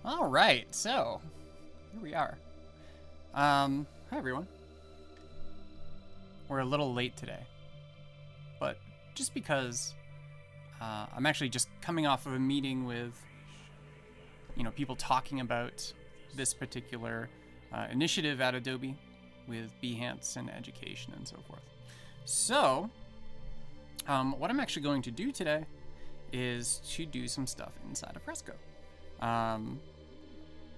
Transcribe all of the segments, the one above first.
All right, so here we are. Hi everyone. We're a little late today, but just because I'm actually just coming off of a meeting with, people talking about this particular initiative at Adobe with Behance and education and so forth. So, what I'm actually going to do today is to do some stuff inside of Fresco.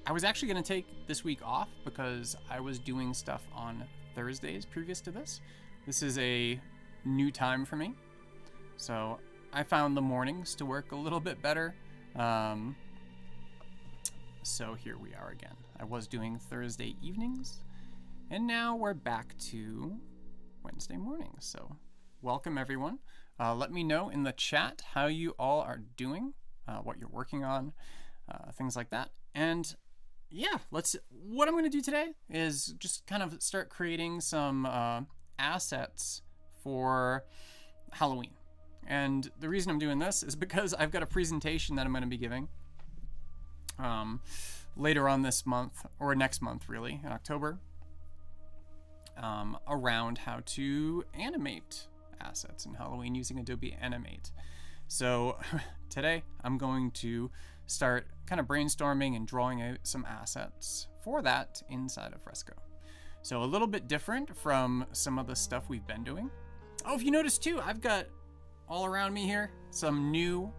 I was actually going to take this week off because I was doing stuff on Thursdays previous to this. This is a new time for me. So I found the mornings to work a little bit better. So here we are again. I was doing Thursday evenings, and now we're back to Wednesday mornings. So welcome everyone. Let me know in the chat how you all are doing, what you're working on, things like that. And yeah, what I'm going to do today is just kind of start creating some assets for Halloween. And the reason I'm doing this is because I've got a presentation that I'm going to be giving later on this month, or next month really, in October, around how to animate assets in Halloween using Adobe Animate. So today I'm going to start kind of brainstorming and drawing out some assets for that inside of Fresco. So a little bit different from some of the stuff we've been doing. Oh, if you notice too, I've got all around me here some new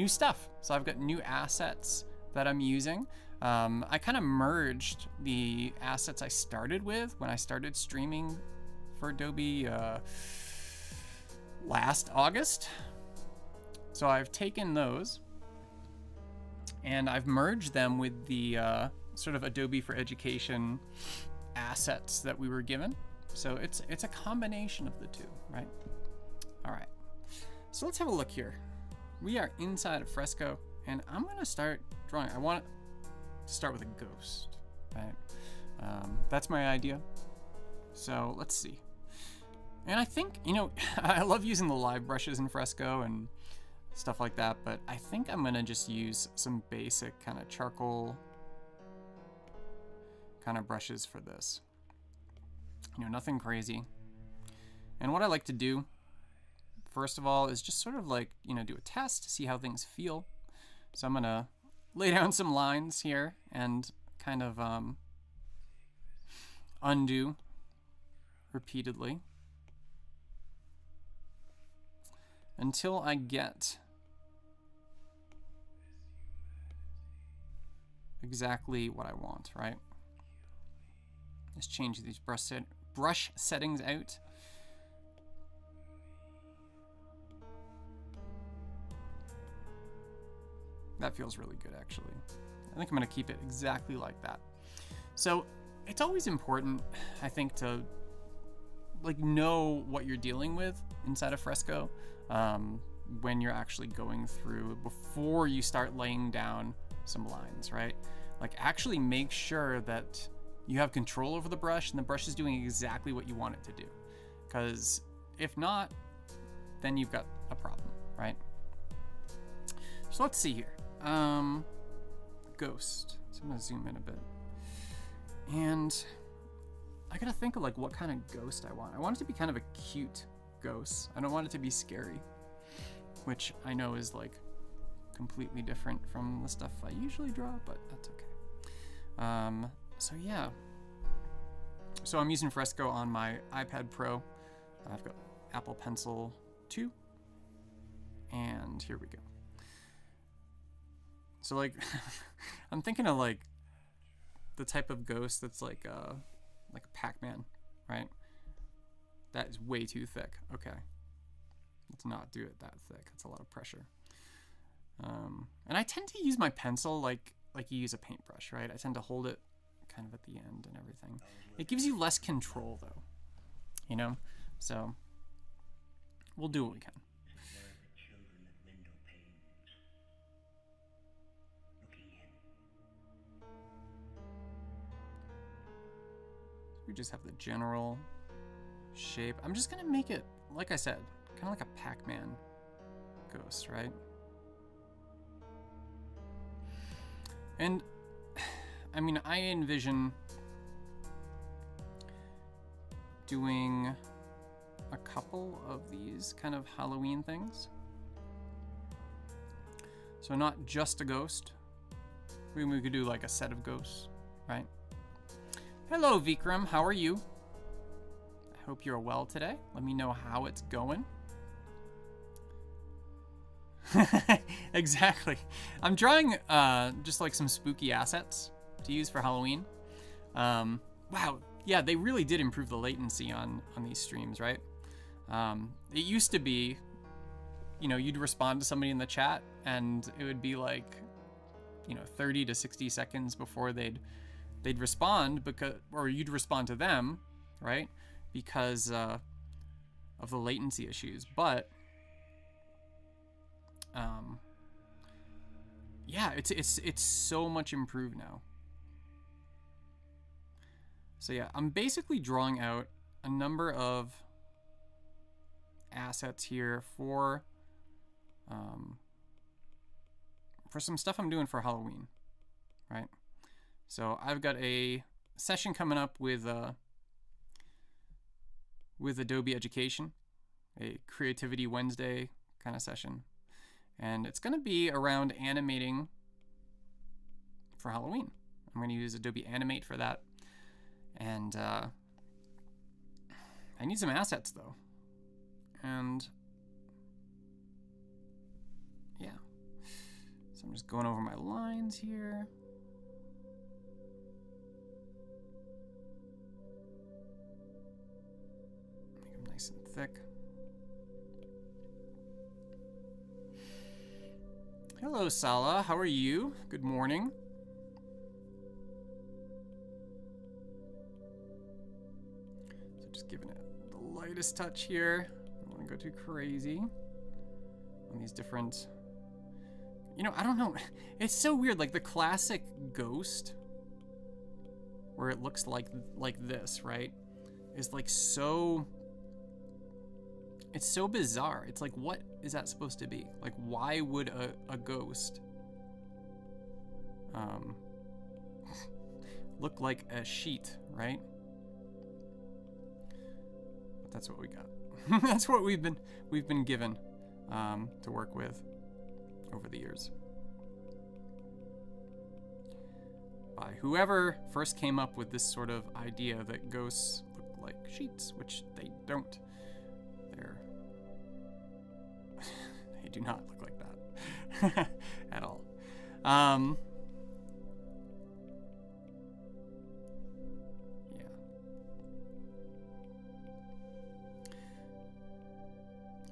stuff. So I've got new assets that I'm using. I kind of merged the assets I started with when I started streaming for Adobe last August. So I've taken those and I've merged them with the sort of Adobe for Education assets that we were given. So it's a combination of the two, right? All right, so let's have a look here. We are inside of Fresco and I'm gonna start drawing. I want to start with a ghost, right? That's my idea. So let's see. And I think, I love using the live brushes in Fresco and stuff like that, but I think I'm gonna just use some basic kind of charcoal kind of brushes for this. Nothing crazy. And what I like to do, first of all, is just sort of like, do a test to see how things feel. So I'm gonna lay down some lines here and kind of undo repeatedly until I get exactly what I want, right? Just change these brush settings out. That feels really good, actually. I think I'm gonna keep it exactly like that. So it's always important, I think, to know what you're dealing with inside of Fresco when you're actually going through, before you start laying down some lines, right? Actually make sure that you have control over the brush and the brush is doing exactly what you want it to do. Because if not, then you've got a problem, right? So let's see here. Ghost. So I'm gonna zoom in a bit. And I gotta think of what kind of ghost I want. I want it to be kind of a cute ghost. I don't want it to be scary, which I know is completely different from the stuff I usually draw, but that's okay. So yeah. So I'm using Fresco on my iPad Pro. I've got Apple Pencil 2, and here we go. So I'm thinking of the type of ghost that's like a Pac-Man, right? That is way too thick. Okay, let's not do it that thick. It's a lot of pressure. And I tend to use my pencil like you use a paintbrush, right? I tend to hold it kind of at the end and everything. It gives you less control though, So we'll do what we can. We just have the general shape. I'm just gonna make it, like I said, kind of like a Pac-Man ghost, right? And I mean, I envision doing a couple of these kind of Halloween things. So not just a ghost. We could do like a set of ghosts, right? Hello, Vikram. How are you? I hope you're well today. Let me know how it's going. Exactly. I'm drawing just like some spooky assets to use for Halloween. Wow. Yeah, they really did improve the latency on these streams, right? It used to be, you know, you'd respond to somebody in the chat and it would be like, you know, 30 to 60 seconds before they'd respond, because, or you'd respond to them, right? Because of the latency issues. But yeah, it's so much improved now. So yeah, I'm basically drawing out a number of assets here for some stuff I'm doing for Halloween, right? So I've got a session coming up with Adobe Education, a Creativity Wednesday kind of session. And it's going to be around animating for Halloween. I'm going to use Adobe Animate for that. And I need some assets though. And yeah. So I'm just going over my lines here. Make them nice and thick. Hello, Sala. How are you? Good morning. So just giving it the lightest touch here. I don't want to go too crazy on these different... You know, I don't know. It's so weird. Like the classic ghost, where it looks like this, right? Is like so... It's so bizarre. It's like, what is that supposed to be? Like, why would a ghost look like a sheet, right? But that's what we got. That's what we've been given to work with over the years by whoever first came up with this sort of idea that ghosts look like sheets, which they don't. They do not look like that at all. Yeah.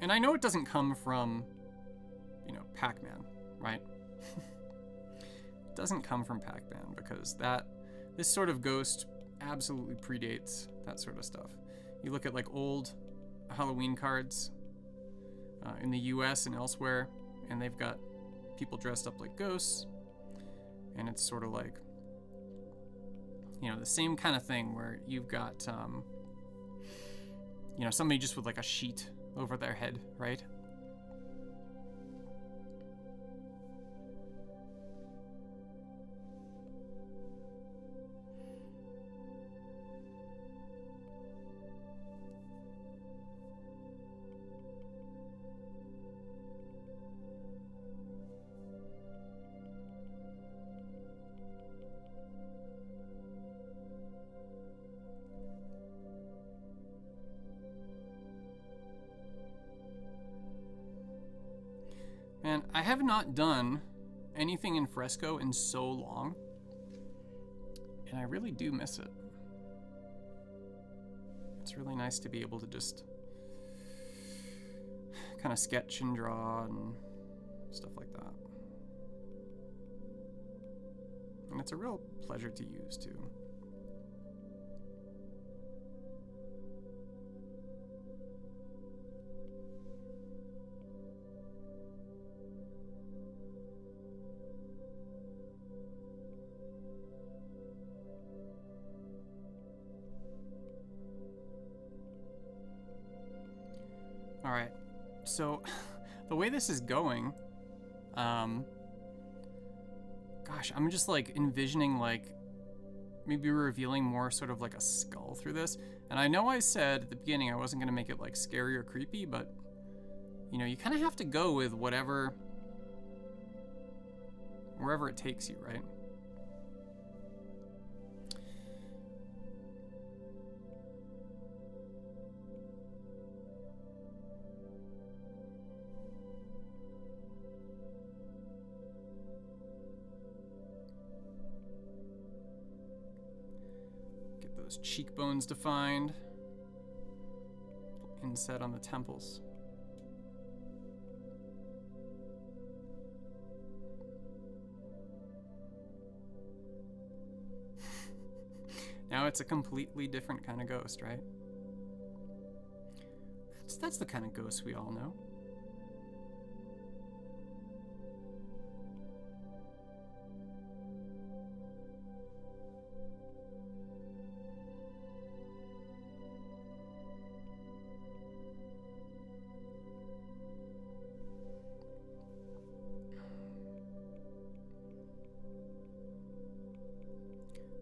And I know it doesn't come from, you know, Pac-Man, right? It doesn't come from Pac-Man because this sort of ghost absolutely predates that sort of stuff. You look at like old Halloween cards in the US and elsewhere, and they've got people dressed up like ghosts, and it's sort of like, you know, the same kind of thing where you've got you know, somebody just with like a sheet over their head, right? Man, I have not done anything in fresco in so long, and I really do miss it. It's really nice to be able to just kind of sketch and draw and stuff like that. And it's a real pleasure to use too. All right, so the way this is going, Gosh, I'm just like envisioning like maybe revealing more sort of like a skull through this. And I know I said at the beginning I wasn't gonna make it like scary or creepy, but you know, you kind of have to go with wherever it takes you, right? Get those cheekbones defined. Inset on the temples. Now it's a completely different kind of ghost, right? That's the kind of ghost we all know.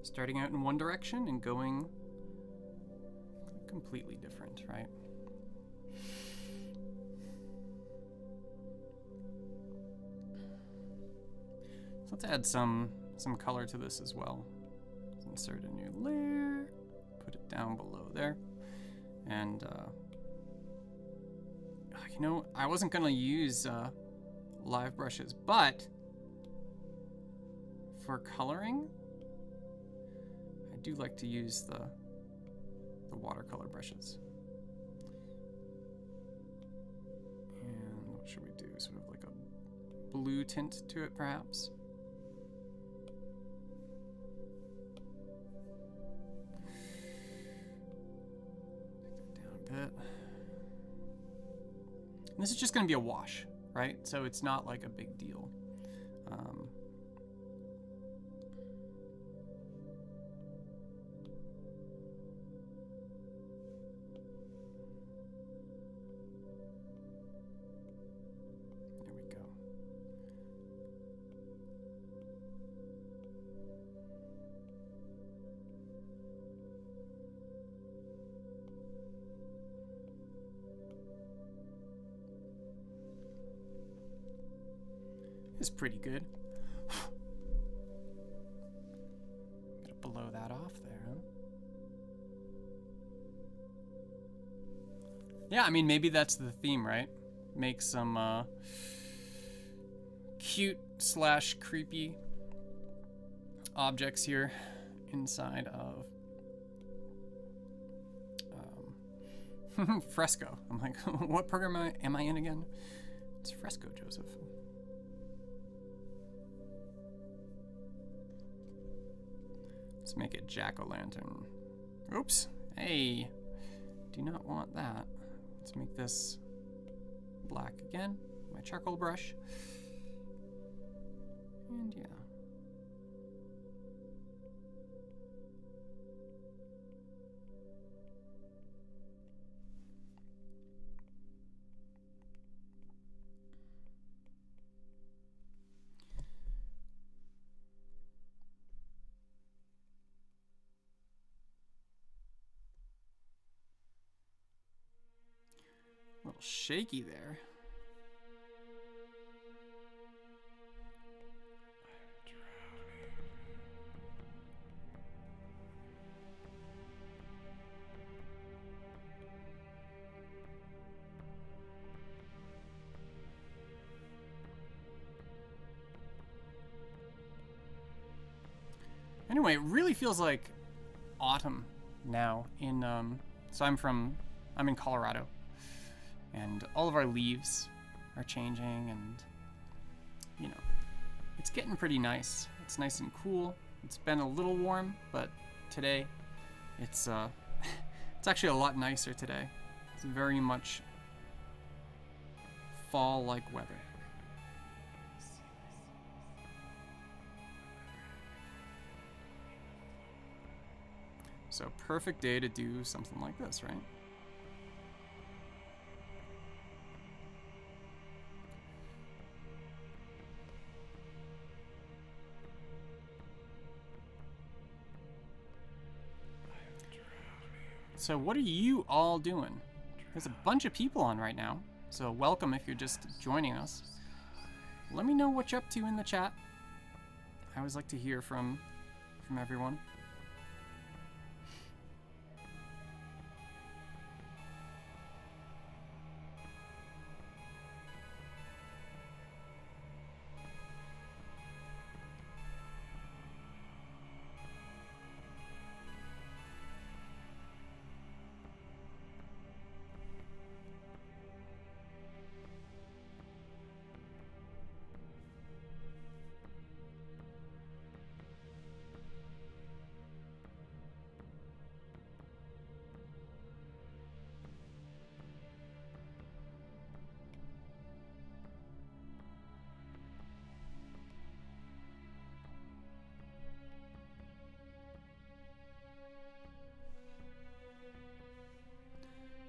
Starting out in one direction and going completely different, right? So let's add some color to this as well. Let's insert a new layer, put it down below there, and you know, I wasn't gonna use live brushes, but for coloring, I do like to use the watercolor brushes. And what should we do? Sort of like a blue tint to it, perhaps. Take that down a bit. And this is just going to be a wash, right? So it's not like a big deal. Is pretty good. Gotta blow that off there, huh? Yeah, I mean, maybe that's the theme, right? Make some cute / creepy objects here inside of Fresco. I'm like, what program am I in again? It's Fresco, Joseph. Let's make it jack-o'-lantern. Oops. Hey. Do not want that. Let's make this black again. My charcoal brush. And yeah. A little shaky there. Anyway, it really feels like autumn now in so I'm in Colorado. And all of our leaves are changing, and you know, it's getting pretty nice. It's nice and cool. It's been a little warm, but today it's it's actually a lot nicer today. It's very much fall-like weather. So perfect day to do something like this, right? So what are you all doing? There's a bunch of people on right now, so welcome if you're just joining us. Let me know what you're up to in the chat. I always like to hear from everyone.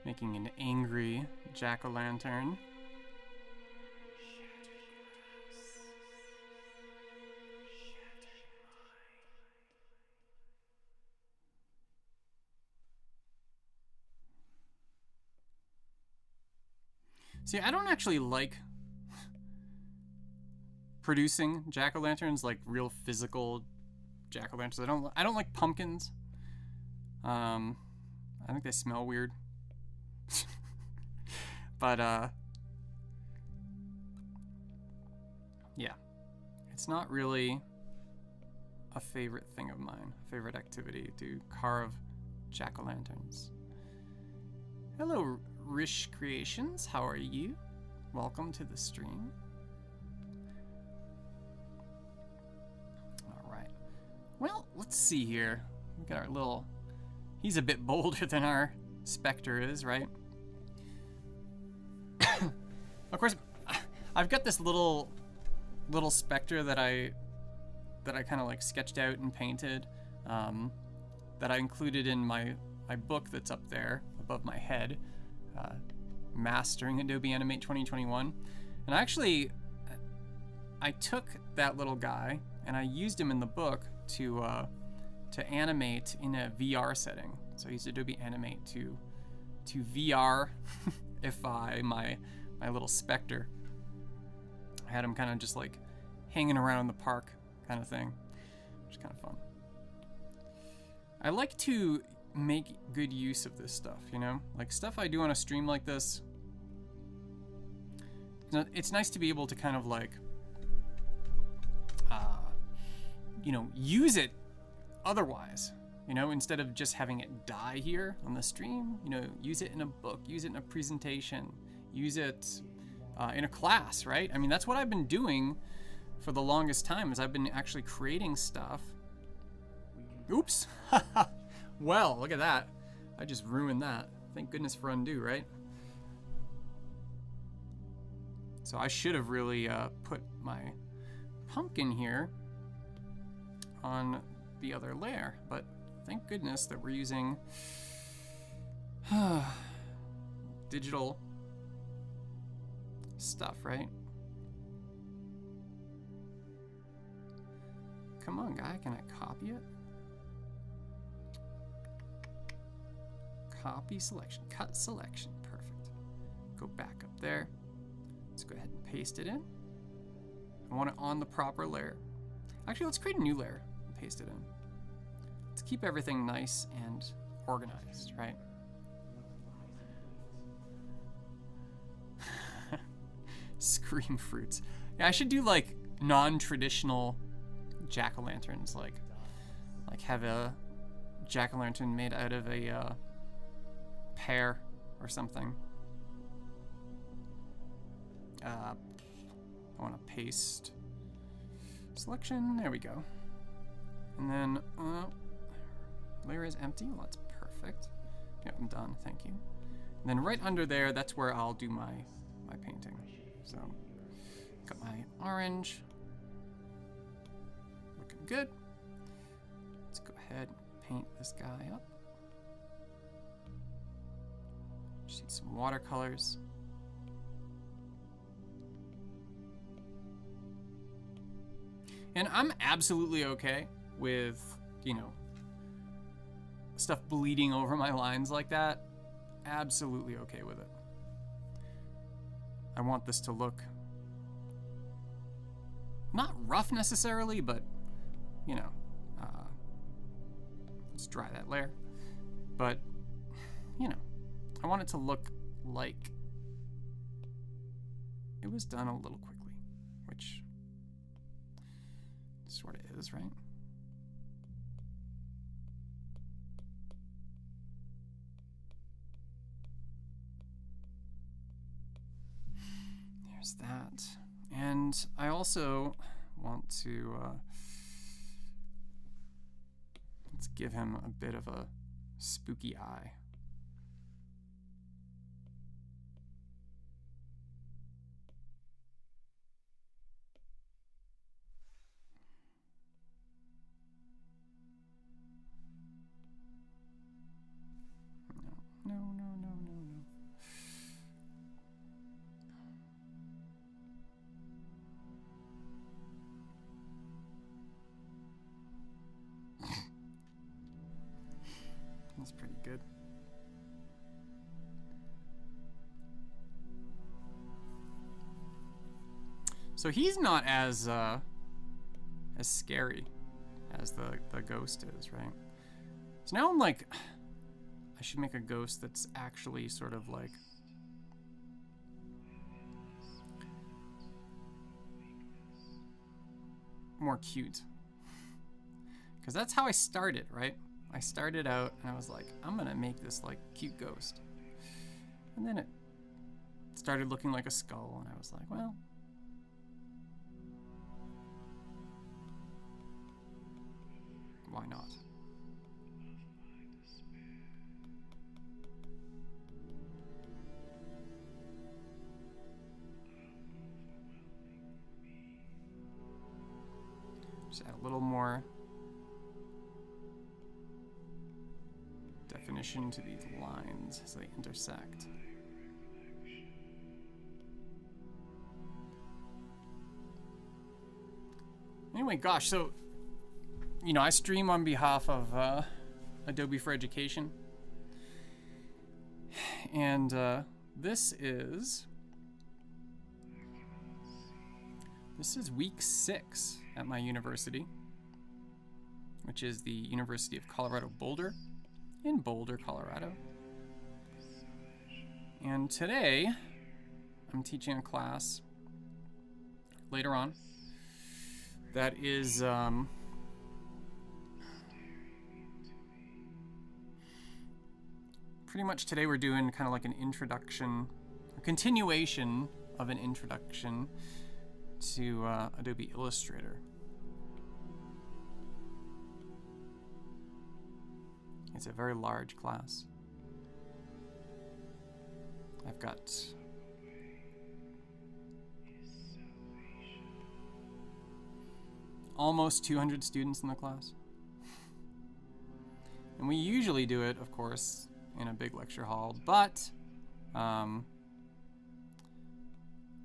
Making an angry jack-o'-lantern. See, I don't actually like producing jack-o'-lanterns, like real physical jack-o'-lanterns. I don't like pumpkins. I think they smell weird. But yeah, it's not really a favorite thing of mine, a favorite activity to carve jack-o'-lanterns. Hello, Rish Creations, how are you? Welcome to the stream. All right, well, let's see here. We got our little, he's a bit bolder than our Spectre is, right? Of course, I've got this little Spectre that I kind of like sketched out and painted, that I included in my book that's up there above my head, Mastering Adobe Animate 2021. And I took that little guy and I used him in the book to animate in a VR setting. So I used Adobe Animate to VR-ify my little Spectre. I had him kind of just like hanging around the park kind of thing, which is kind of fun. I like to make good use of this stuff, you know? Like stuff I do on a stream like this. It's nice to be able to kind of like, you know, use it otherwise. You know, instead of just having it die here on the stream, you know, use it in a book, use it in a presentation, use it in a class, right? I mean, that's what I've been doing for the longest time, is I've been actually creating stuff. Oops. Well, look at that. I just ruined that. Thank goodness for undo, right? So I should have really put my pumpkin here on the other layer, but thank goodness that we're using digital stuff, right? Come on, guy, can I copy it? Copy selection, cut selection, perfect. Go back up there. Let's go ahead and paste it in. I want it on the proper layer. Actually, let's create a new layer and paste it in. Let's keep everything nice and organized, right? Scream fruits. Yeah, I should do like non-traditional jack-o'-lanterns, like have a jack-o'-lantern made out of a pear or something. I want to paste selection. There we go. And then layer is empty. Well, that's perfect. Yeah, I'm done. Thank you. And then right under there, that's where I'll do my painting. So, got my orange. Looking good. Let's go ahead and paint this guy up. Just need some watercolors. And I'm absolutely okay with, you know, stuff bleeding over my lines like that, absolutely okay with it. I want this to look not rough necessarily, but, you know, let's dry that layer. But, you know, I want it to look like it was done a little quickly, which sort of is, right? There's that. And I also want to let's give him a bit of a spooky eye. No, no, no, no, no, no. That's pretty good. So he's not as scary as the ghost is, right? So now I'm like, I should make a ghost that's actually sort of like more cute. Because that's how I started, right? I started out and I was like, I'm gonna make this like cute ghost. And then it started looking like a skull and I was like, well, why not? Just add a little more definition to these lines as they intersect. Anyway, gosh, so, you know, I stream on behalf of Adobe for Education. And this is week 6 at my university, which is the University of Colorado Boulder in Boulder, Colorado. And today I'm teaching a class later on that is pretty much today we're doing kind of like an introduction, a continuation of an introduction to Adobe Illustrator. It's a very large class. I've got almost 200 students in the class. And we usually do it, of course, in a big lecture hall, but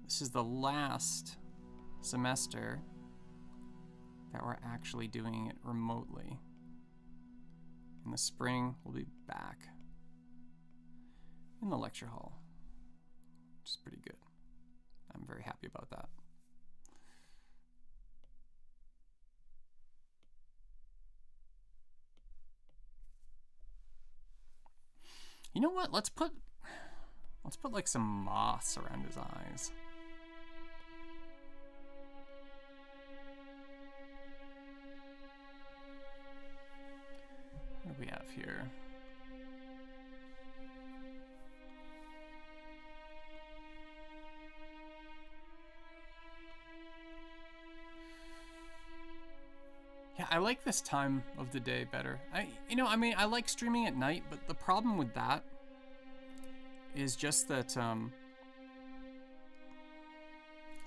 this is the last semester that we're actually doing it remotely. In the spring, we'll be back in the lecture hall, which is pretty good. I'm very happy about that. You know what? Let's put like some moss around his eyes. What do we have here? Yeah, I like this time of the day better. I like streaming at night, but the problem with that is just that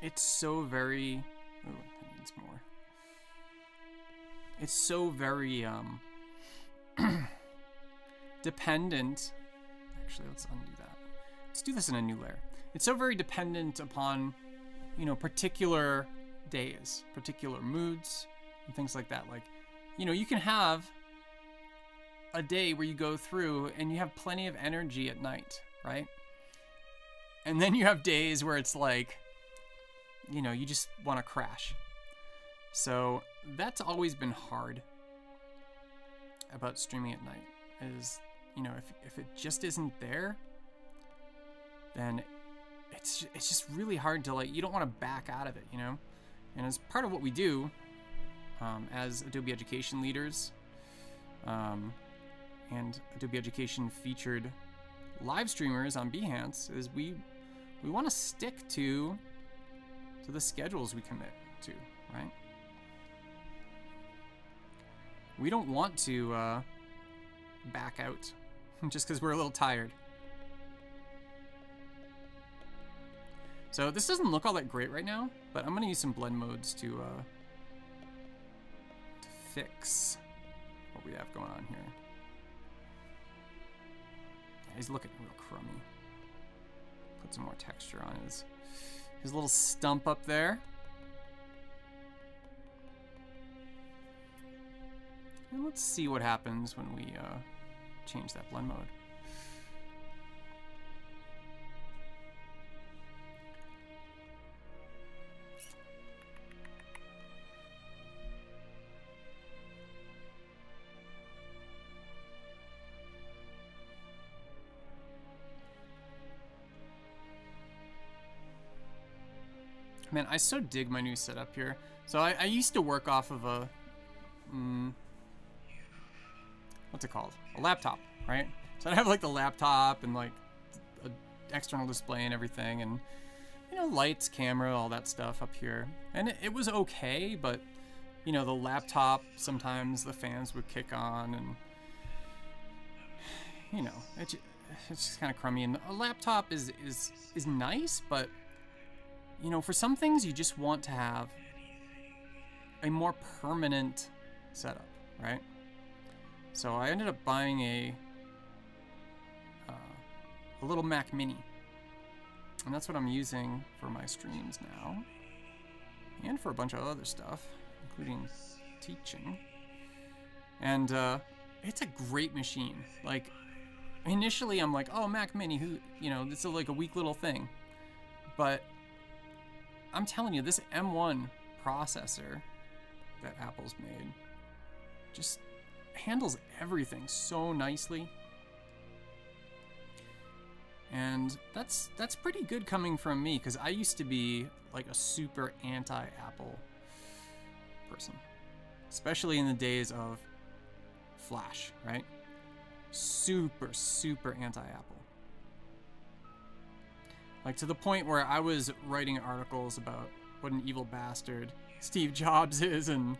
it's so very, oh, that needs more. It's so very dependent. Actually, let's undo that. Let's do this in a new layer. It's so very dependent upon, you know, particular days, particular moods, and things like that. Like, you know, you can have a day where you go through and you have plenty of energy at night, right? And then you have days where it's like, you know, you just want to crash. So that's always been hard about streaming at night is, you know, if it just isn't there, then it's just really hard to, like, you don't want to back out of it, you know? And as part of what we do as Adobe Education leaders and Adobe Education featured live streamers on Behance is we want to stick to the schedules we commit to, right? We don't want to back out just because we're a little tired. So this doesn't look all that great right now, but I'm gonna use some blend modes to fix what we have going on here. Yeah, he's looking real crummy. Put some more texture on his little stump up there. And let's see what happens when we change that blend mode. Man, I so dig my new setup here. So I used to work off of a, what's it called? A laptop, right? So I'd have like the laptop and like an external display and everything, and you know, lights, camera, all that stuff up here. And it was okay, but you know, the laptop, sometimes the fans would kick on, and you know, it's just kind of crummy. And a laptop is nice, but you know, for some things you just want to have a more permanent setup, right? So I ended up buying a little Mac Mini, and that's what I'm using for my streams now, and for a bunch of other stuff, including teaching. And it's a great machine. Like, initially I'm like, oh, Mac Mini, who, you know, this is like a weak little thing, but I'm telling you, this M1 processor that Apple's made just handles everything so nicely. And that's pretty good coming from me, because I used to be like a super anti-Apple person, especially in the days of Flash, right? Super anti-Apple. Like, to the point where I was writing articles about what an evil bastard Steve Jobs is and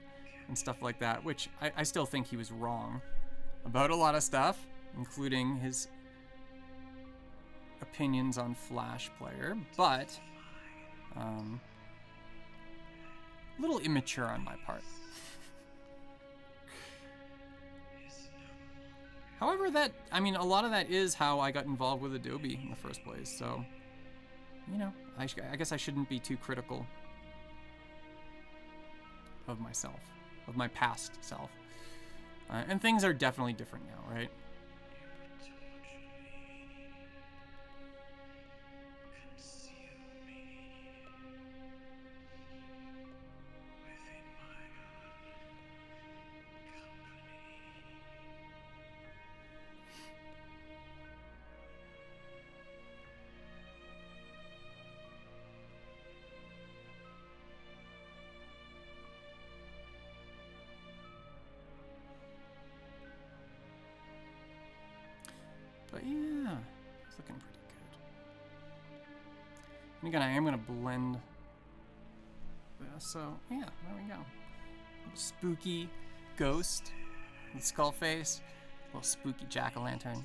stuff like that, which I still think he was wrong about a lot of stuff, including his opinions on Flash Player, but a little immature on my part. However, I mean, a lot of that is how I got involved with Adobe in the first place, so you know, I guess I shouldn't be too critical of myself, of my past self. And things are definitely different now, right? But yeah, it's looking pretty good. And again, I am going to blend this, so yeah, there we go. Little spooky ghost with skull face, little spooky jack-o'-lantern.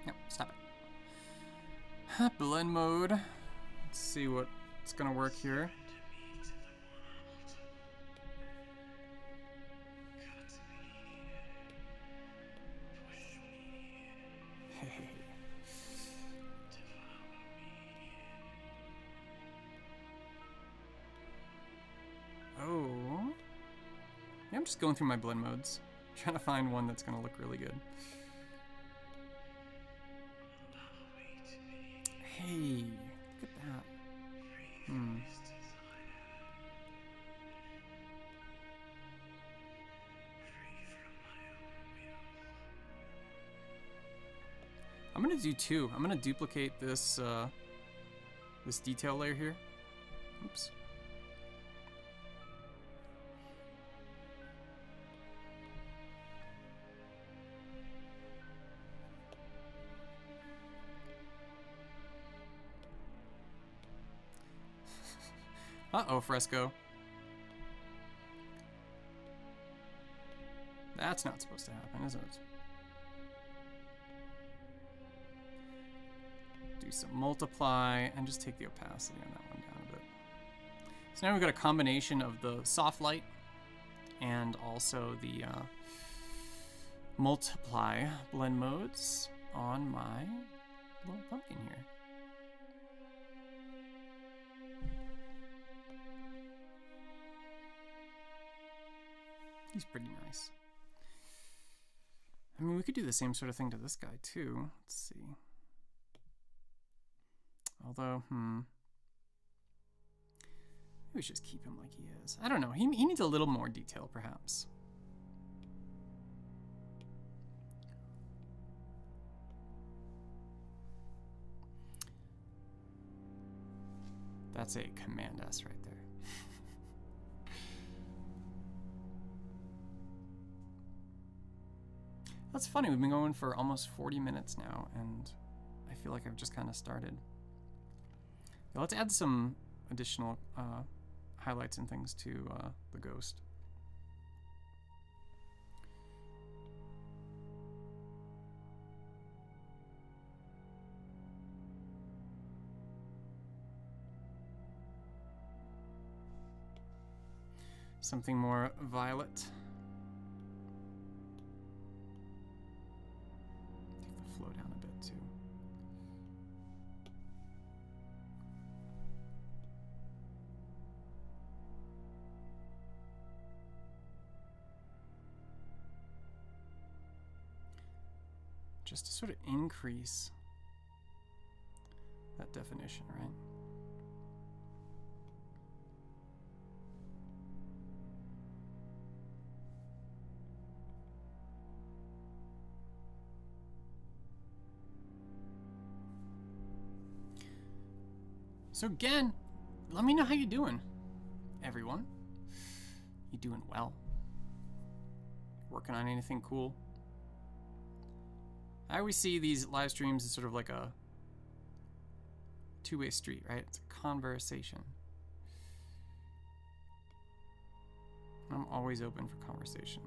Yep, stop it. Blend mode. Let's see what's going to work here. Just going through my blend modes, trying to find one that's gonna look really good. Hey, look at that. I'm gonna do two. I'm gonna duplicate this this detail layer here. Oops. Uh-oh, Fresco. That's not supposed to happen, is it? Do some multiply and just take the opacity on that one down a bit. So now we've got a combination of the soft light and also the multiply blend modes on my little pumpkin here. He's pretty nice. I mean, we could do the same sort of thing to this guy too. Let's see. Although, maybe we should just keep him like he is. I don't know. He needs a little more detail, perhaps. That's a Command S right there. That's funny. We've been going for almost 40 minutes now, and I feel like I've just kind of started. Yeah, let's add some additional highlights and things to the ghost. Something more violet. Take the flow down a bit too. Just to sort of increase that definition, right? So again, let me know how you're doing, everyone. You doing well? Working on anything cool? I always see these live streams as sort of like a two-way street, right? It's a conversation. I'm always open for conversation.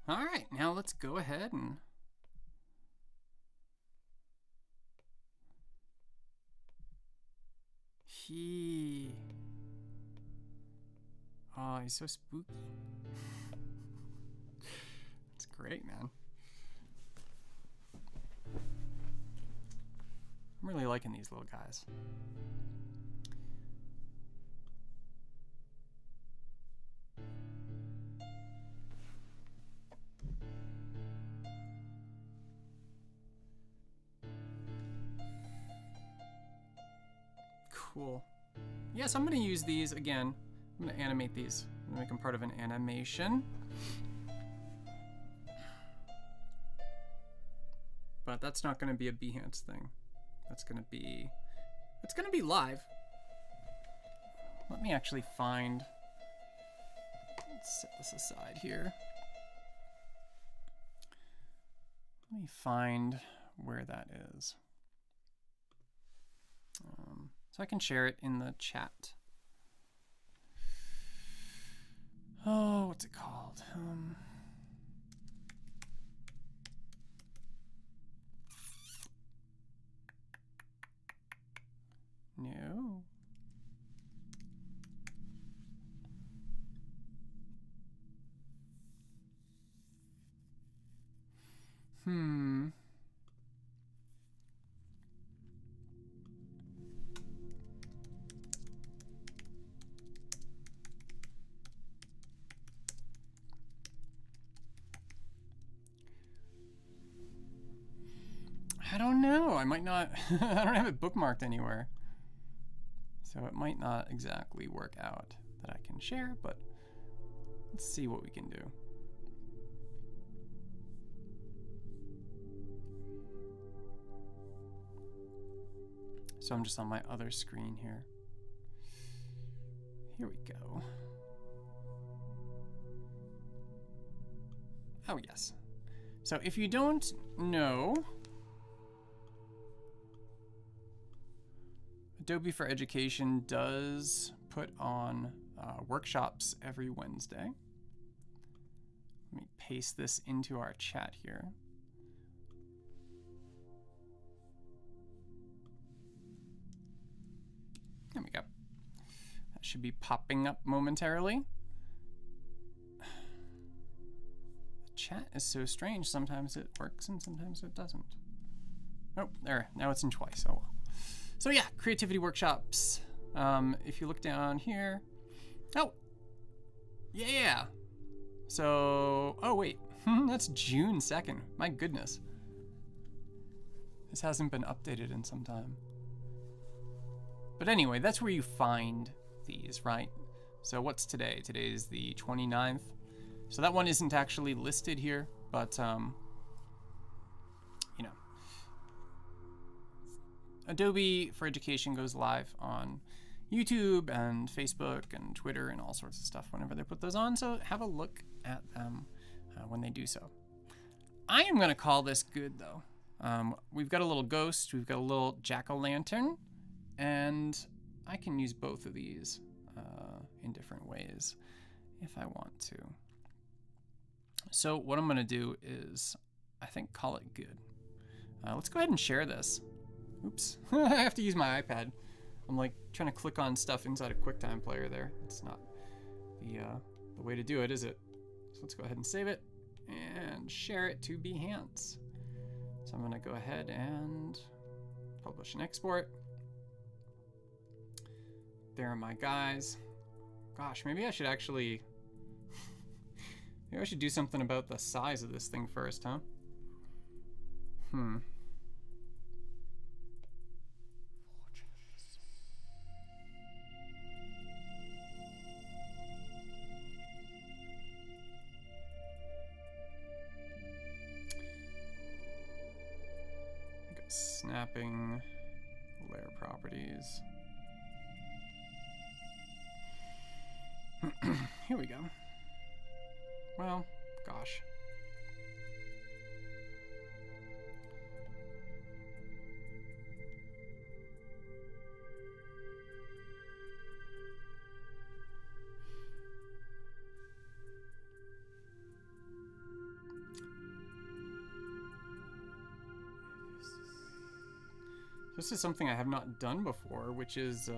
All right, now let's go ahead and oh, he's so spooky. It's great, man. I'm really liking these little guys. Cool. Yes, I'm going to use these again. I'm going to animate these. I'm going to make them part of an animation. But that's not going to be a Behance thing. That's going to be... It's going to be live. Let me actually find... Let's set this aside here. Let me find where that is. So I can share it in the chat. Oh, what's it called? No. I don't know. I might not. I don't have it bookmarked anywhere. So it might not exactly work out that I can share, but let's see what we can do. So I'm just on my other screen here. Here we go. Oh, yes. So if you don't know, Adobe for Education does put on workshops every Wednesday. Let me paste this into our chat here. There we go. That should be popping up momentarily. The chat is so strange. Sometimes it works and sometimes it doesn't. Oh, there. Now it's in twice. Oh well. So yeah, creativity workshops. If you look down here. Oh, yeah. So, oh wait, that's June 2nd. My goodness. This hasn't been updated in some time. But anyway, that's where you find these, right? So what's today? Today is the 29th. So that one isn't actually listed here, but you know. Adobe for Education goes live on YouTube and Facebook and Twitter and all sorts of stuff whenever they put those on, so have a look at them when they do so. I am going to call this good, though. We've got a little ghost, we've got a little jack-o'-lantern, and I can use both of these in different ways if I want to. So what I'm going to do is, I think, call it good. Let's go ahead and share this. Oops, I have to use my iPad. I'm like trying to click on stuff inside a QuickTime player there. It's not the way to do it, is it? So let's go ahead and save it and share it to Behance. So I'm gonna go ahead and publish and export. There are my guys. Gosh, maybe I should actually, maybe I should do something about the size of this thing first, huh? Snapping, layer properties. Here we go. Well, gosh. This is something I have not done before, which is,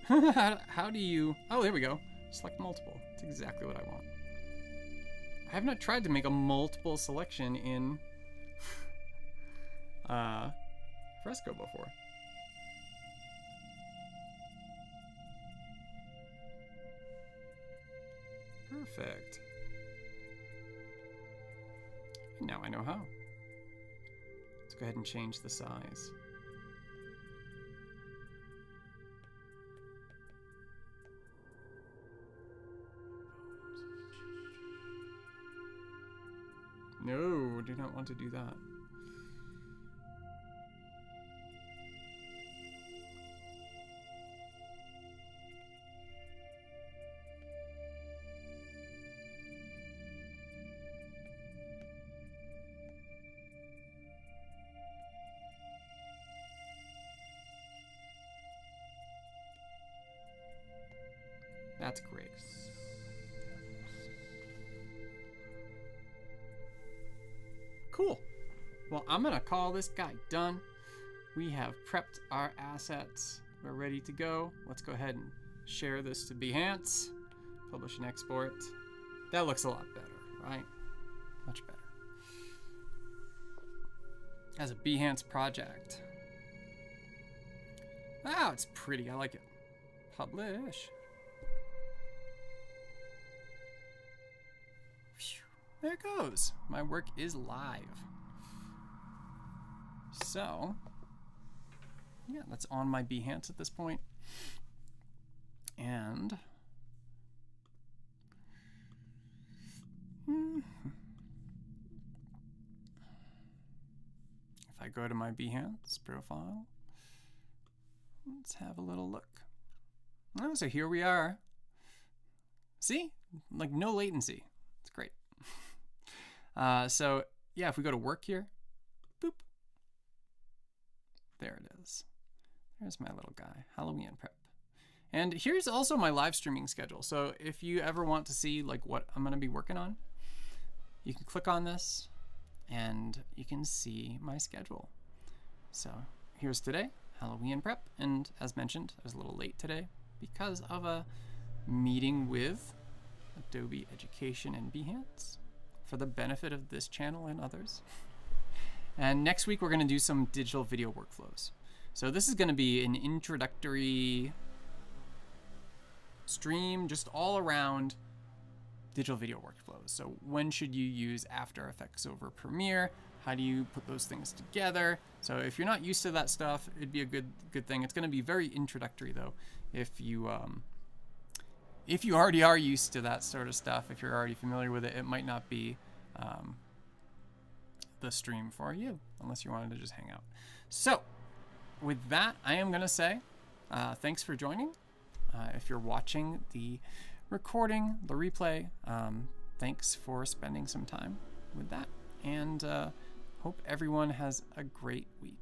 how do you, oh, there we go. Select multiple. That's exactly what I want. I have not tried to make a multiple selection in Fresco before. Perfect. And now I know how. Let's go ahead and change the size. No, do not want to do that. That's great. Cool. Well, I'm gonna call this guy done. We have prepped our assets. We're ready to go. Let's go ahead and share this to Behance. Publish and export. That looks a lot better, right? Much better. As a Behance project. Wow, it's pretty. I like it. Publish. Phew, there it goes. My work is live. So, yeah, that's on my Behance at this point. And if I go to my Behance profile, let's have a little look. Oh, so here we are. See? Like no latency. It's great. So yeah, if we go to work here, boop. There it is. There's my little guy, Hallowe'en prep. And here's also my live streaming schedule. So if you ever want to see like what I'm gonna be working on, you can click on this and you can see my schedule. So here's today, Hallowe'en prep. And as mentioned, I was a little late today because of a meeting with Adobe Education and Behance for the benefit of this channel and others. And next week, we're going to do some digital video workflows. So this is going to be an introductory stream just all around digital video workflows. So when should you use After Effects over Premiere? How do you put those things together? So if you're not used to that stuff, it'd be a good thing. It's going to be very introductory though. If you already are used to that sort of stuff, if you're already familiar with it, it might not be the stream for you unless you wanted to just hang out. So with that, I am going to say thanks for joining. If you're watching the recording, the replay, thanks for spending some time with that, and hope everyone has a great week.